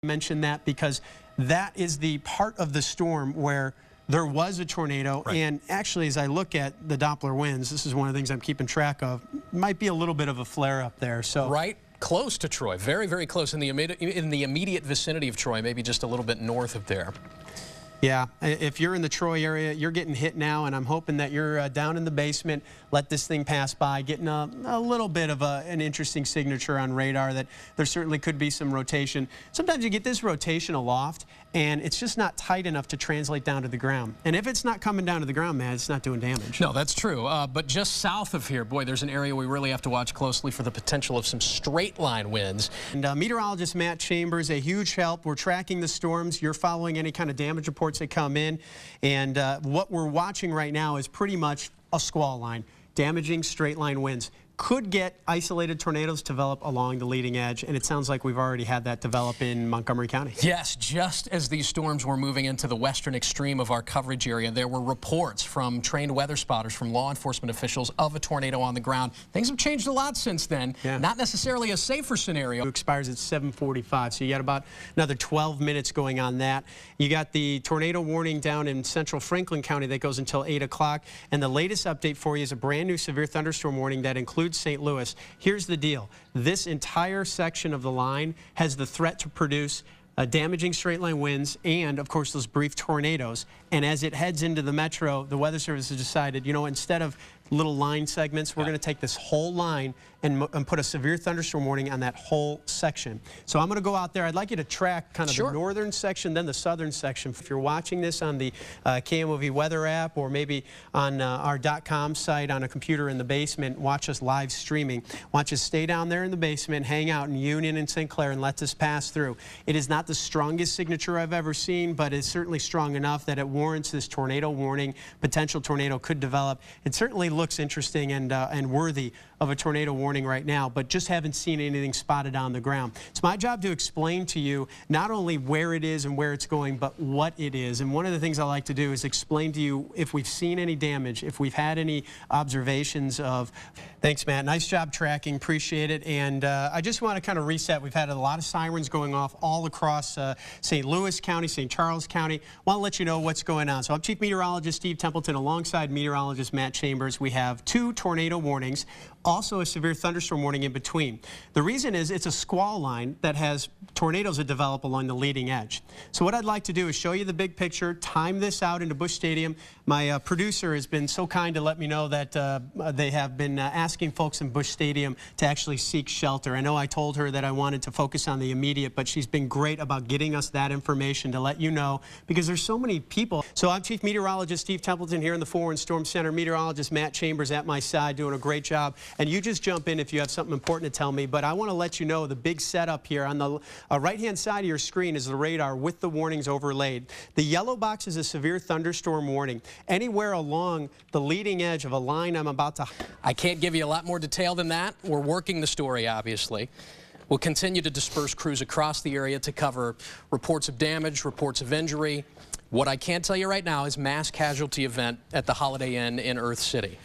Mention that because that is the part of the storm where there was a tornado. Right. And actually, as I look at the Doppler winds, this is one of the things I'm keeping track of, might be a little bit of a flare up there. So right close to Troy, very, very close in the immediate vicinity of Troy, maybe just a little bit north of there. Yeah, if you're in the Troy area, you're getting hit now, and I'm hoping that you're down in the basement, let this thing pass by, getting a little bit of an interesting signature on radar that there certainly could be some rotation. Sometimes you get this rotation aloft, and it's just not tight enough to translate down to the ground. And if it's not coming down to the ground, man, it's not doing damage. No, that's true. But just south of here, boy, there's an area we really have to watch closely for the potential of some straight line winds. And meteorologist Matt Chambers, a huge help. We're tracking the storms. You're following any kind of damage reports that come in, and what we're watching right now is pretty much a squall line. Damaging straight line winds could get isolated tornadoes develop along the leading edge, and it sounds like we've already had that develop in Montgomery County. Yes, just as these storms were moving into the western extreme of our coverage area, there were reports from trained weather spotters, from law enforcement officials of a tornado on the ground. Things have changed a lot since then. Yeah. Not necessarily a safer scenario. It expires at 7:45, so you got about another 12 minutes going on that. You got the tornado warning down in central Franklin County that goes until 8 o'clock, and the latest update for you is a brand new severe thunderstorm warning that includes St. Louis. Here's the deal. This entire section of the line has the threat to produce damaging straight line winds and, of course, those brief tornadoes. And as it heads into the metro, the Weather Service has decided, you know, instead of little line segments, we're going to take this whole line and put a severe thunderstorm warning on that whole section. So I'm going to go out there. I'd like you to track kind of the northern section, then the southern section. If you're watching this on the KMOV weather app, or maybe on our .com site on a computer in the basement, watch us live streaming. Want you to stay down there in the basement, hang out in Union and St. Clair, and let this pass through. It is not the strongest signature I've ever seen, but it's certainly strong enough that it warrants this tornado warning. Potential tornado could develop. It certainly looks interesting and worthy of a tornado warning right now, but just haven't seen anything spotted on the ground. It's my job to explain to you not only where it is and where it's going, but what it is. And one of the things I like to do is explain to you if we've seen any damage, if we've had any observations of. Thanks, Matt. Nice job tracking. Appreciate it. And I just want to kind of reset. We've had a lot of sirens going off all across St. Louis County, St. Charles County. Want to let you know what's going on. So I'm Chief Meteorologist Steve Templeton alongside meteorologist Matt Chambers. We have 2 tornado warnings, also a severe thunderstorm warning in between. The reason is it's a squall line that has tornadoes that develop along the leading edge. So what I'd like to do is show you the big picture, time this out into Busch Stadium. My producer has been so kind to let me know that they have been asking folks in Busch Stadium to actually seek shelter. I know I told her that I wanted to focus on the immediate, but she's been great about getting us that information to let you know, because there's so many people. So I'm Chief Meteorologist Steve Templeton here in the 4-1 Storm Center. Meteorologist Matt Chambers at my side doing a great job. And you just jump in if you have something important to tell me. But I want to let you know the big setup here. On the right-hand side of your screen is the radar with the warnings overlaid. The yellow box is a severe thunderstorm warning. Anywhere along the leading edge of a line I'm about to... I can't give you a lot more detail than that. We're working the story, obviously. We'll continue to disperse crews across the area to cover reports of damage, reports of injury. What I can tell you right now is mass casualty event at the Holiday Inn in Earth City.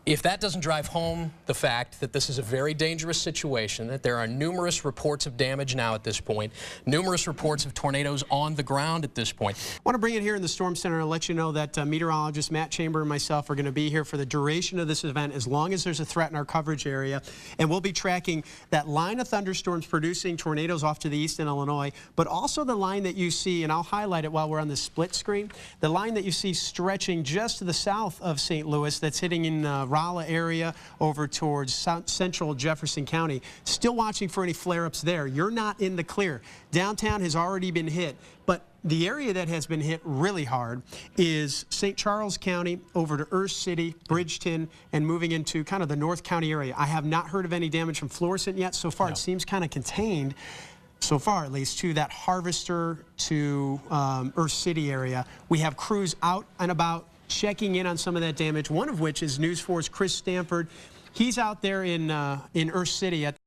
If that doesn't drive home the fact that this is a very dangerous situation, that there are numerous reports of damage now at this point, numerous reports of tornadoes on the ground at this point. I want to bring it here in the Storm Center and let you know that meteorologist Matt Chamber and myself are going to be here for the duration of this event as long as there's a threat in our coverage area. And we'll be tracking that line of thunderstorms producing tornadoes off to the east in Illinois, but also the line that you see, and I'll highlight it while we're on the split screen, the line that you see stretching just to the south of St. Louis that's hitting in Rolla area over towards central Jefferson County. Still watching for any flare-ups there. You're not in the clear. Downtown has already been hit, but the area that has been hit really hard is St. Charles County over to Earth City, Bridgeton, and moving into kind of the North County area. I have not heard of any damage from Florissant yet. So far, it seems kind of contained, so far at least, to that Harvester to Earth City area. We have crews out and about checking in on some of that damage, one of which is News 4's Chris Stanford. He's out there in Earth City at